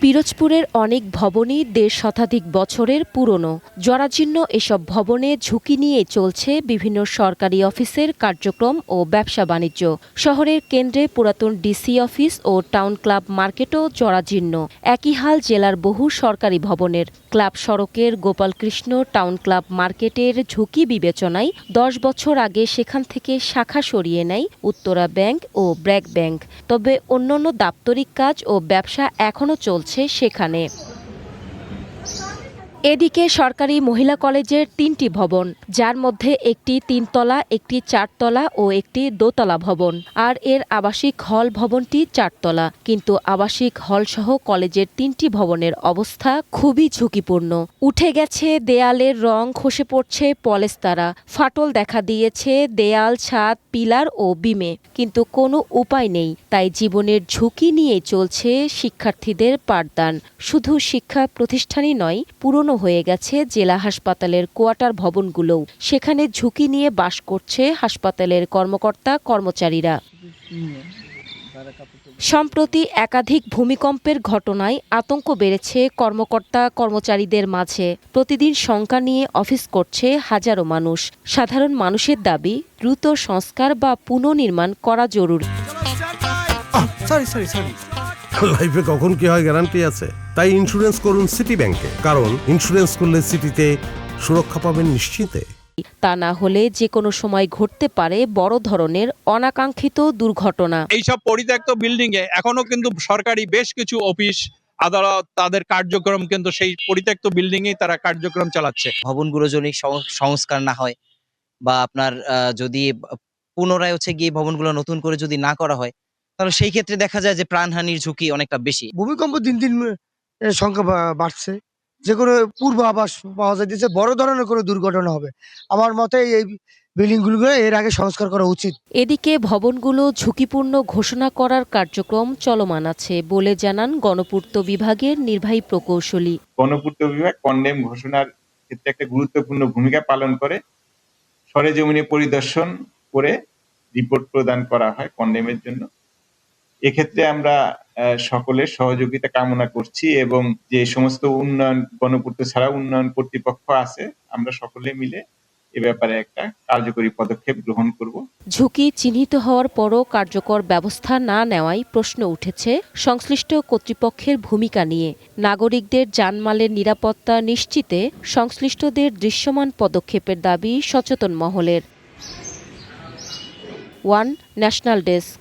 পিরোজপুরের অনেক ভবনই ১.৫ শতাধিক বছরের পুরনো। জরাজীর্ণ এসব ভবনে ঝুঁকি নিয়ে চলছে বিভিন্ন সরকারি অফিসের কার্যক্রম ও ব্যবসা বাণিজ্য। শহরের কেন্দ্রে পুরাতন ডিসি অফিস ও টাউন ক্লাব মার্কেটও জরাজীর্ণ। একই হাল জেলার বহু সরকারি ভবনের। ক্লাব সড়কের গোপালকৃষ্ণ টাউন ক্লাব মার্কেটের ঝুঁকি বিবেচনায় ১০ বছর আগে সেখান থেকে শাখা সরিয়ে নেয় উত্তরা ব্যাংক ও ব্র্যাক ব্যাংক। তবে অন্যান্য দাপ্তরিক কাজ ও ব্যবসা এখনও চলছে সেখানে। এদিকে সরকারি মহিলা কলেজের ৩টি ভবন, যার মধ্যে একটি ৩তলা, একটি ৪তলা ও একটি দোতলা ভবন। আর এর আবাসিক হল ভবনটি ৪তলা। কিন্তু আবাসিক হলসহ কলেজের ৩টি ভবনের অবস্থা খুবই ঝুঁকিপূর্ণ। উঠে গেছে দেয়ালের রং, খসে পড়ছে পলেস্তারা, ফাটল দেখা দিয়েছে দেয়াল, ছাদ, পিলার ও বিমে। কিন্তু কোনো উপায় নেই, তাই জীবনের ঝুঁকি নিয়ে চলছে শিক্ষার্থীদের পাঠদান। শুধু শিক্ষা প্রতিষ্ঠানই নয়, পুরনো হয়ে গেছে জেলা হাসপাতালের কোয়ার্টার ভবনগুলোও। সেখানে ঝুঁকি নিয়ে বাস করছে হাসপাতালের কর্মকর্তা কর্মচারীরা। সম্প্রতি একাধিক ভূমিকম্পের ঘটনায় আতঙ্ক বেড়েছে কর্মকর্তা কর্মচারীদের মাঝে। প্রতিদিন শঙ্কা নিয়ে অফিস করছে হাজারো মানুষ। সাধারণ মানুষের দাবি, দ্রুত সংস্কার বা পুনর্নির্মাণ করা জরুরি। লাইফে কখন কি হয় গ্যারান্টি আছে? তাই ইন্স্যুরেন্স করুন সিটি ব্যাংকে, কারণ ইন্স্যুরেন্স করলে সিটিতে সুরক্ষা পাবেন নিশ্চিতে। তা না হলে যে কোনো সময় ঘটতে পারে বড় ধরনের অনাকাঙ্ক্ষিত দুর্ঘটনা। এইসব পরিত্যক্ত বিল্ডিং এ এখনো কিন্তু সরকারি বেশ কিছু অফিস আদালত তাদের কার্যক্রম কিন্তু সেই পরিত্যক্ত বিল্ডিং এ তারা কার্যক্রম চালাচ্ছে। ভবনগুলো যদি সংস্কার না হয় বা আপনার যদি পুনরায় গিয়ে ভবনগুলো নতুন করে যদি না করা হয়, তাহলে সেই ক্ষেত্রে দেখা যায় যে প্রাণহানির ঝুঁকি অনেকটা বেশি। ভূমিকম্প দিন দিন সংখ্যা বাড়ছে, যে কোনো পূর্বাভাস পাওয়া যাইতেছে বড় ধরনের কোনো দুর্ঘটনা হবে। আমার মতে এই বিল্ডিংগুলো এর আগে সংস্কার করা উচিত। এদিকে ভবনগুলো ঝুঁকিপূর্ণ ঘোষণা করার কার্যক্রম চলমান আছে বলে জানান গণপূর্ত বিভাগের নির্বাহী প্রকৌশলী। গণপূর্ত বিভাগ কন্ডেম ঘোষণার ক্ষেত্রে একটা গুরুত্বপূর্ণ ভূমিকা পালন করে। সরেজমিনে পরিদর্শন করে রিপোর্ট প্রদান করা হয় কন্ডেমের জন্য। এক্ষেত্রে আমরা সকলের সহযোগিতা কামনা করছি এবং যে সমস্ত উন্নয়ন গণপূর্ত ছাড়া উন্নয়ন কর্তৃপক্ষ আছে, আমরা সকলে মিলে এ ব্যাপারে একটা কার্যকরী পদক্ষেপ গ্রহণ করব। ঝুঁকি চিহ্নিত হওয়ার পরও কার্যকর ব্যবস্থা না নেওয়ায় প্রশ্ন উঠেছে সংশ্লিষ্ট কর্তৃপক্ষের ভূমিকা নিয়ে। নাগরিকদের জানমালের নিরাপত্তা নিশ্চিতে সংশ্লিষ্টদের দৃশ্যমান পদক্ষেপের দাবি সচেতন মহলের। One national desk.